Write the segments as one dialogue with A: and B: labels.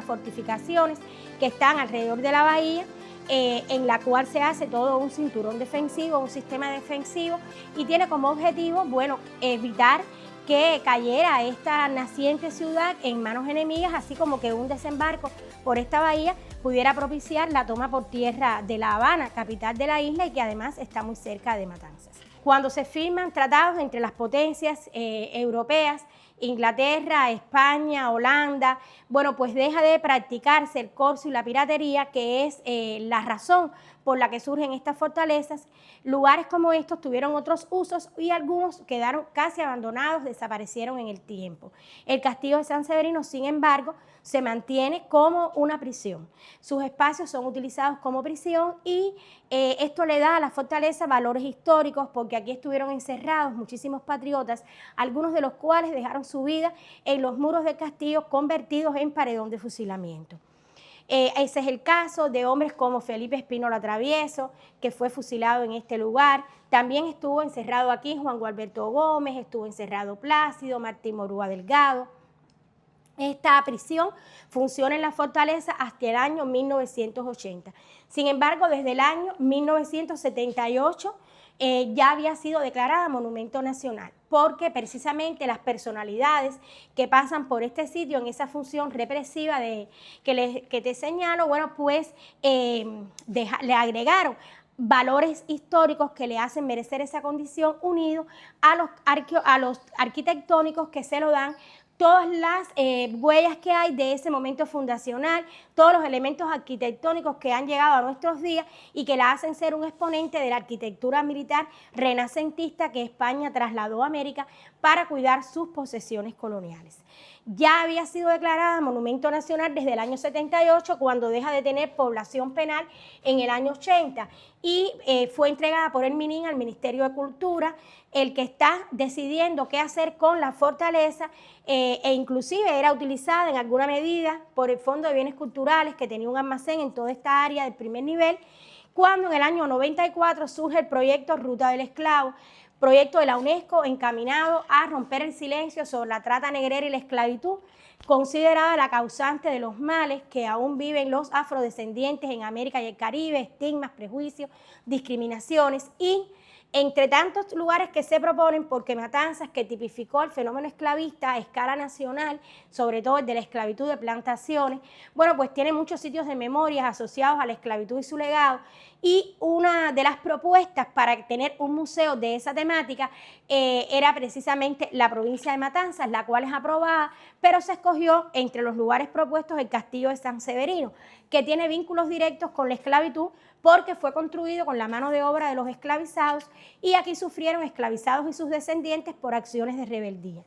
A: fortificaciones que están alrededor de la bahía, en la cual se hace todo un cinturón defensivo, un sistema defensivo, y tiene como objetivo, bueno, evitar que cayera esta naciente ciudad en manos enemigas, así como que un desembarco por esta bahía pudiera propiciar la toma por tierra de La Habana, capital de la isla, y que además está muy cerca de Matanzas. Cuando se firman tratados entre las potencias europeas, Inglaterra, España, Holanda, bueno, pues deja de practicarse el corso y la piratería, que es la razón por la que surgen estas fortalezas. Lugares como estos tuvieron otros usos y algunos quedaron casi abandonados, desaparecieron en el tiempo. El castillo de San Severino, sin embargo, se mantiene como una prisión. Sus espacios son utilizados como prisión y esto le da a la fortaleza valores históricos, porque aquí estuvieron encerrados muchísimos patriotas, algunos de los cuales dejaron su vida en los muros del castillo convertidos en paredón de fusilamiento. Ese es el caso de hombres como Felipe Espínola Travieso, que fue fusilado en este lugar. También estuvo encerrado aquí Juan Gualberto Gómez, estuvo encerrado Plácido, Martín Morúa Delgado. Esta prisión funciona en la fortaleza hasta el año 1980. Sin embargo, desde el año 1978 ya había sido declarada Monumento Nacional, porque precisamente las personalidades que pasan por este sitio en esa función represiva que te señalo, bueno, pues le agregaron valores históricos que le hacen merecer esa condición, unido a los arquitectónicos que se lo dan todas las huellas que hay de ese momento fundacional, todos los elementos arquitectónicos que han llegado a nuestros días y que la hacen ser un exponente de la arquitectura militar renacentista que España trasladó a América para cuidar sus posesiones coloniales. Ya había sido declarada Monumento Nacional desde el año 78, cuando deja de tener población penal en el año 80, y fue entregada por el MININ al Ministerio de Cultura, el que está decidiendo qué hacer con la fortaleza, e inclusive era utilizada en alguna medida por el Fondo de Bienes Culturales, que tenía un almacén en toda esta área del primer nivel, cuando en el año 94 surge el proyecto Ruta del Esclavo, proyecto de la UNESCO encaminado a romper el silencio sobre la trata negrera y la esclavitud, considerada la causante de los males que aún viven los afrodescendientes en América y el Caribe, estigmas, prejuicios, discriminaciones, y entre tantos lugares que se proponen, porque Matanzas, que tipificó el fenómeno esclavista a escala nacional, sobre todo el de la esclavitud de plantaciones, bueno, pues tiene muchos sitios de memorias asociados a la esclavitud y su legado, y una de las propuestas para tener un museo de esa temática era precisamente la provincia de Matanzas, la cual es aprobada, pero se escogió entre los lugares propuestos el castillo de San Severino, que tiene vínculos directos con la esclavitud, porque fue construido con la mano de obra de los esclavizados, y aquí sufrieron esclavizados y sus descendientes por acciones de rebeldía.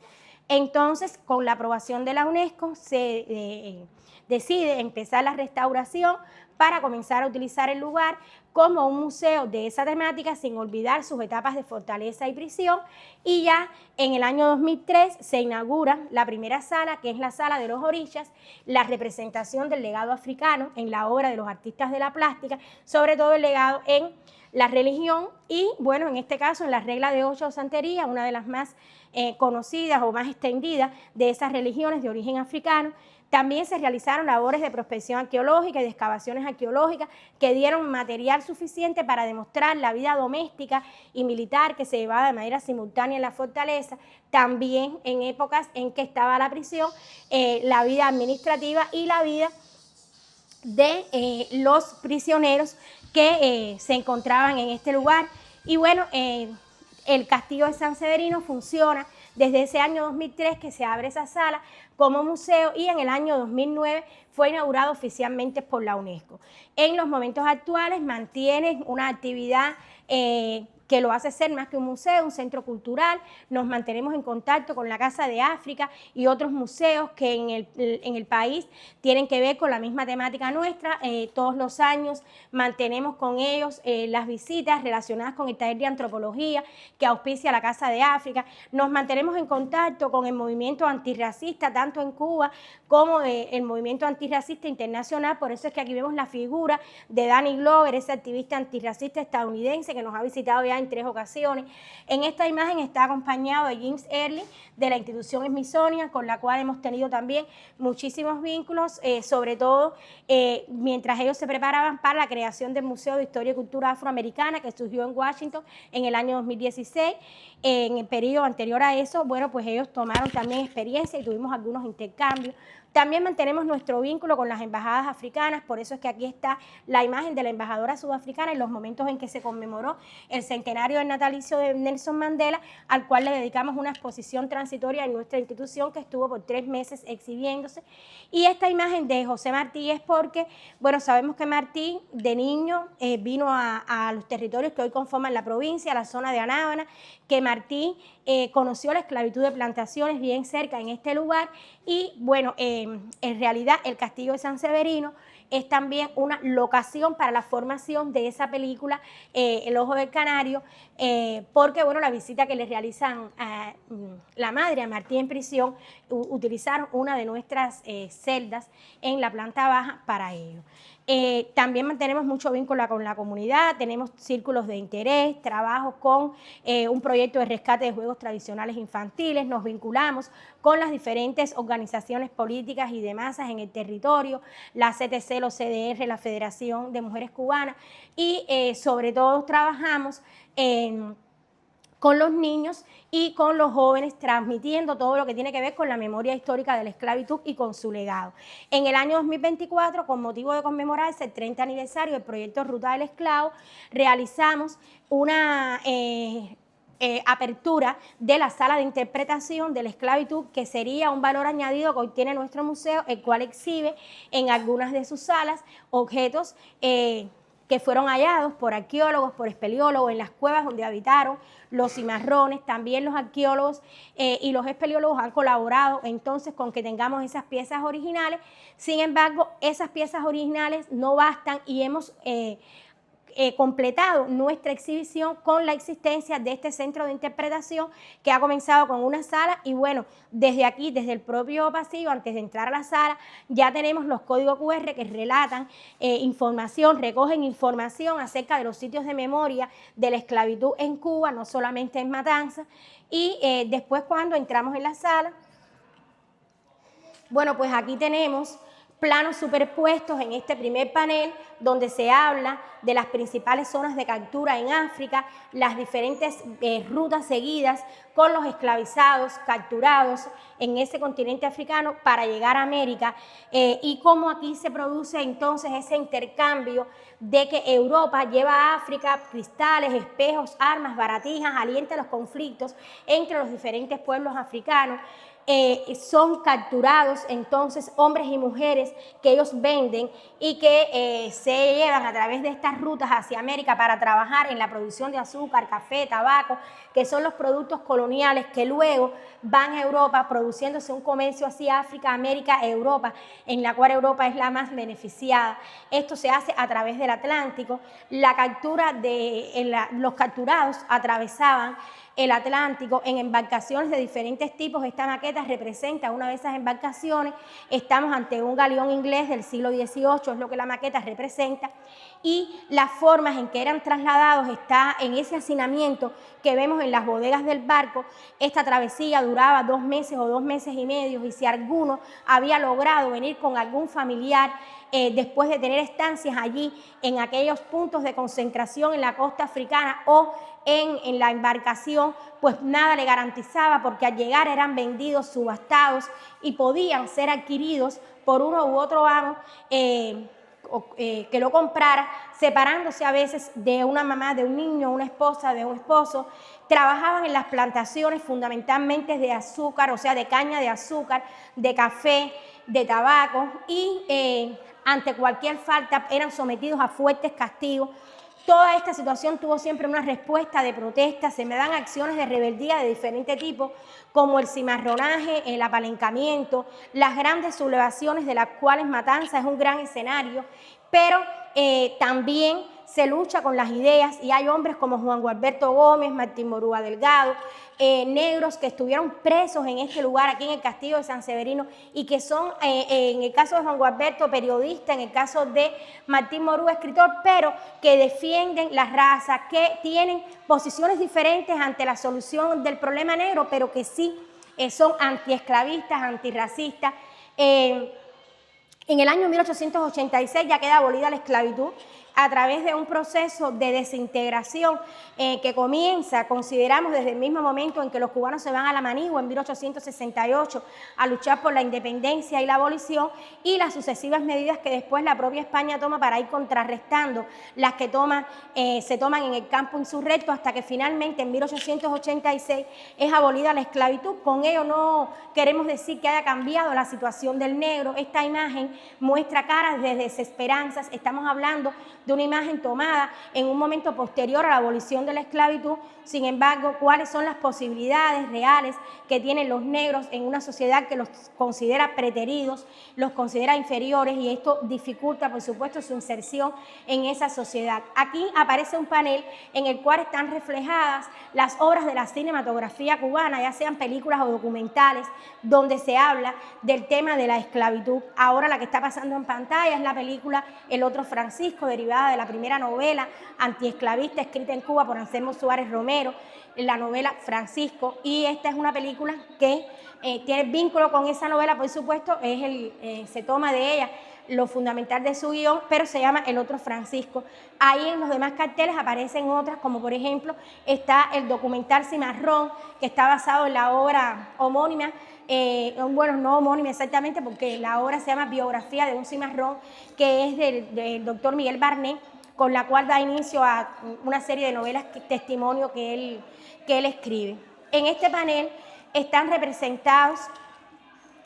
A: Entonces, con la aprobación de la UNESCO, se decide empezar la restauración para comenzar a utilizar el lugar como un museo de esa temática, sin olvidar sus etapas de fortaleza y prisión, y ya en el año 2003 se inaugura la primera sala, que es la Sala de los Orillas, la representación del legado africano en la obra de los artistas de la plástica, sobre todo el legado en la religión y, bueno, en este caso en la regla de 8 de santería, una de las más conocidas o más extendidas de esas religiones de origen africano. También se realizaron labores de prospección arqueológica y de excavaciones arqueológicas que dieron material suficiente para demostrar la vida doméstica y militar que se llevaba de manera simultánea en la fortaleza, también en épocas en que estaba la prisión, la vida administrativa y la vida de los prisioneros que se encontraban en este lugar. Y bueno, el castillo de San Severino funciona desde ese año 2003 que se abre esa sala como museo, y en el año 2009 fue inaugurado oficialmente por la UNESCO. En los momentos actuales mantiene una actividad que lo hace ser más que un museo, un centro cultural. Nos mantenemos en contacto con la Casa de África y otros museos que en el país tienen que ver con la misma temática nuestra. Todos los años mantenemos con ellos las visitas relacionadas con el taller de antropología que auspicia la Casa de África. Nos mantenemos en contacto con el movimiento antirracista, tanto en Cuba como el movimiento antirracista internacional. Por eso es que aquí vemos la figura de Danny Glover, ese activista antirracista estadounidense que nos ha visitado ya en 3 ocasiones. En esta imagen está acompañado de James Early de la institución Smithsonian, con la cual hemos tenido también muchísimos vínculos, sobre todo mientras ellos se preparaban para la creación del Museo de Historia y Cultura Afroamericana, que surgió en Washington en el año 2016. En el periodo anterior a eso, bueno, pues ellos tomaron también experiencia y tuvimos algunos intercambios. También mantenemos nuestro vínculo con las embajadas africanas, por eso es que aquí está la imagen de la embajadora sudafricana en los momentos en que se conmemoró el centenario del natalicio de Nelson Mandela, al cual le dedicamos una exposición transitoria en nuestra institución que estuvo por 3 meses exhibiéndose. Y esta imagen de José Martí es porque, bueno, sabemos que Martí de niño vino a los territorios que hoy conforman la provincia, la zona de Anábana, que Martí conoció la esclavitud de plantaciones bien cerca en este lugar y, bueno, en realidad el Castillo de San Severino es también una locación para la formación de esa película, El Ojo del Canario, porque, bueno, la visita que le realizan a la madre a Martí en prisión, utilizaron una de nuestras celdas en la planta baja para ello. También mantenemos mucho vínculo con la comunidad, tenemos círculos de interés, trabajos con un proyecto de rescate de juegos tradicionales infantiles, nos vinculamos con las diferentes organizaciones políticas y de masas en el territorio, la CTC, los CDR, la Federación de Mujeres Cubanas y sobre todo trabajamos con los niños y con los jóvenes, transmitiendo todo lo que tiene que ver con la memoria histórica de la esclavitud y con su legado. En el año 2024, con motivo de conmemorarse el 30 aniversario del proyecto Ruta del Esclavo, realizamos una apertura de la sala de interpretación de la esclavitud, que sería un valor añadido que hoy tiene nuestro museo, el cual exhibe en algunas de sus salas objetos que fueron hallados por arqueólogos, por espeleólogos en las cuevas donde habitaron los cimarrones. También los arqueólogos y los espeleólogos han colaborado entonces con que tengamos esas piezas originales. Sin embargo, esas piezas originales no bastan y hemos completado nuestra exhibición con la existencia de este centro de interpretación que ha comenzado con una sala y, bueno, desde aquí, desde el propio pasillo, antes de entrar a la sala, ya tenemos los códigos QR que relatan información, recogen información acerca de los sitios de memoria de la esclavitud en Cuba, no solamente en Matanzas. Y después, cuando entramos en la sala, bueno, pues aquí tenemos planos superpuestos en este primer panel, donde se habla de las principales zonas de captura en África, las diferentes rutas seguidas con los esclavizados, capturados en ese continente africano para llegar a América, y cómo aquí se produce entonces ese intercambio de que Europa lleva a África cristales, espejos, armas, baratijas, alienta los conflictos entre los diferentes pueblos africanos. Son capturados entonces hombres y mujeres que ellos venden y que se llevan a través de estas rutas hacia América para trabajar en la producción de azúcar, café, tabaco, que son los productos coloniales que luego van a Europa, produciéndose un comercio hacia África, América, Europa, en la cual Europa es la más beneficiada. Esto se hace a través del Atlántico. La captura de los capturados atravesaban el Atlántico en embarcaciones de diferentes tipos. Esta maqueta representa una de esas embarcaciones. Estamos ante un galeón inglés del siglo XVIII, es lo que la maqueta representa, y las formas en que eran trasladados está en ese hacinamiento que vemos en las bodegas del barco. Esta travesía duraba 2 meses o 2 meses y medio, y si alguno había logrado venir con algún familiar después de tener estancias allí en aquellos puntos de concentración en la costa africana o en la embarcación, pues nada le garantizaba, porque al llegar eran vendidos, subastados y podían ser adquiridos por uno u otro amo que lo comprara, separándose a veces de una mamá, de un niño, una esposa, de un esposo. Trabajaban en las plantaciones fundamentalmente de azúcar, o sea, de caña de azúcar, de café, de tabaco, y ante cualquier falta eran sometidos a fuertes castigos. Toda esta situación tuvo siempre una respuesta de protesta. Se me dan acciones de rebeldía de diferente tipo, como el cimarronaje, el apalancamiento, las grandes sublevaciones, de las cuales Matanza es un gran escenario, pero también se lucha con las ideas, y hay hombres como Juan Gualberto Gómez, Martín Morúa Delgado, negros que estuvieron presos en este lugar, aquí en el Castillo de San Severino, y que son, en el caso de Juan Gualberto, periodista, en el caso de Martín Morú, escritor, pero que defienden la raza, que tienen posiciones diferentes ante la solución del problema negro, pero que sí son antiesclavistas, antirracistas. En el año 1886 ya queda abolida la esclavitud a través de un proceso de desintegración que comienza, consideramos, desde el mismo momento en que los cubanos se van a la Manigua en 1868 a luchar por la independencia y la abolición, y las sucesivas medidas que después la propia España toma para ir contrarrestando las que se toman en el campo insurrecto, hasta que finalmente en 1886 es abolida la esclavitud. Con ello no queremos decir que haya cambiado la situación del negro. Esta imagen muestra caras de desesperanzas. Estamos hablando de una imagen tomada en un momento posterior a la abolición de la esclavitud. Sin embargo, ¿cuáles son las posibilidades reales que tienen los negros en una sociedad que los considera preteridos, los considera inferiores, y esto dificulta, por supuesto, su inserción en esa sociedad? Aquí aparece un panel en el cual están reflejadas las obras de la cinematografía cubana, ya sean películas o documentales, donde se habla del tema de la esclavitud. Ahora la que está pasando en pantalla es la película El Otro Francisco, derivada de la primera novela antiesclavista escrita en Cuba por Anselmo Suárez Romero, la novela Francisco, y esta es una película que tiene vínculo con esa novela, por supuesto, se toma de ella lo fundamental de su guión, pero se llama El Otro Francisco. Ahí en los demás carteles aparecen otras, como por ejemplo está el documental Cimarrón, que está basado en la obra homónima, bueno, no homónima exactamente, porque la obra se llama Biografía de un cimarrón, que es del doctor Miguel Barnet, con la cual da inicio a una serie de novelas testimonio que él escribe. En este panel están representados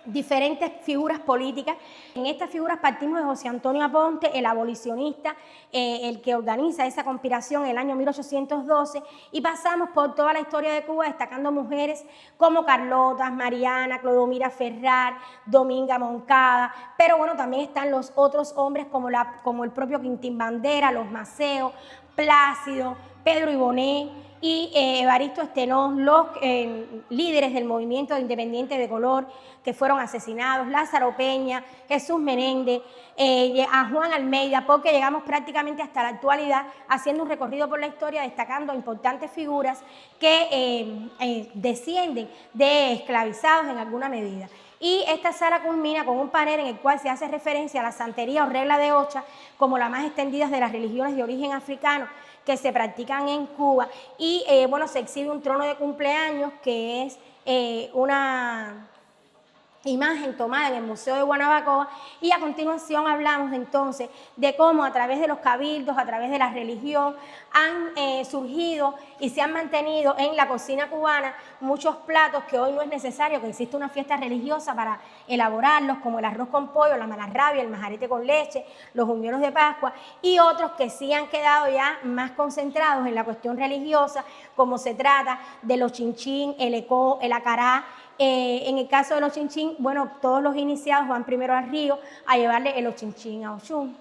A: diferentes figuras políticas. En estas figuras partimos de José Antonio Aponte, el abolicionista, el que organiza esa conspiración en el año 1812, y pasamos por toda la historia de Cuba destacando mujeres como Carlotas, Mariana, Clodomira Ferrar, Dominga Moncada, pero bueno, también están los otros hombres como el propio Quintín Bandera, los Maceo, Plácido, Pedro Ibonet y Evaristo Estenós, los líderes del movimiento independiente de color que fueron asesinados, Lázaro Peña, Jesús Menéndez, a Juan Almeida, porque llegamos prácticamente hasta la actualidad haciendo un recorrido por la historia, destacando importantes figuras que descienden de esclavizados en alguna medida. Y esta sala culmina con un panel en el cual se hace referencia a la santería o regla de Ocha como la más extendida de las religiones de origen africano que se practican en Cuba, y bueno, se exhibe un trono de cumpleaños que es una imagen tomada en el Museo de Guanabacoa, y a continuación hablamos entonces de cómo a través de los cabildos, a través de la religión, han surgido y se han mantenido en la cocina cubana muchos platos que hoy no es necesario que exista una fiesta religiosa para elaborarlos, como el arroz con pollo, la malarrabia, el majarete con leche, los buñuelos de Pascua, y otros que sí han quedado ya más concentrados en la cuestión religiosa, como se trata de los chinchín, el ecó, el acará. En el caso de los chinchín, bueno, todos los iniciados van primero al río a llevarle el chinchín a Ochún.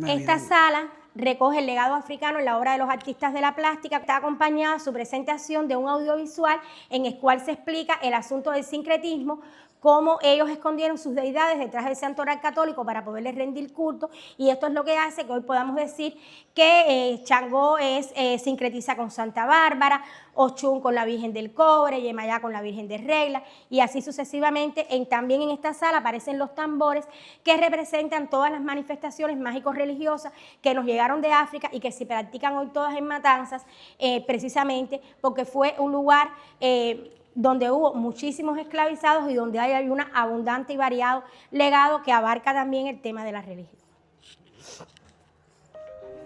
A: Esta sala recoge el legado africano en la obra de los artistas de la plástica. Está acompañada su presentación de un audiovisual en el cual se explica el asunto del sincretismo, cómo ellos escondieron sus deidades detrás del santoral católico para poderles rendir culto, y esto es lo que hace que hoy podamos decir que Changó sincretiza con Santa Bárbara, Ochún con la Virgen del Cobre, Yemayá con la Virgen de Regla, y así sucesivamente. También en esta sala aparecen los tambores que representan todas las manifestaciones mágico-religiosas que nos llegaron de África y que se practican hoy todas en Matanzas, precisamente porque fue un lugar donde hubo muchísimos esclavizados y donde hay un abundante y variado legado que abarca también el tema de la religión.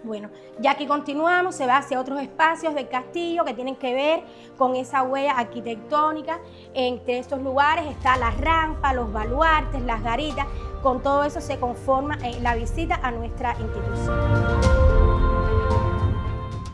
A: Bueno, ya aquí continuamos, se va hacia otros espacios del castillo que tienen que ver con esa huella arquitectónica. Entre estos lugares está la rampa, los baluartes, las garitas. Con todo eso se conforma la visita a nuestra institución.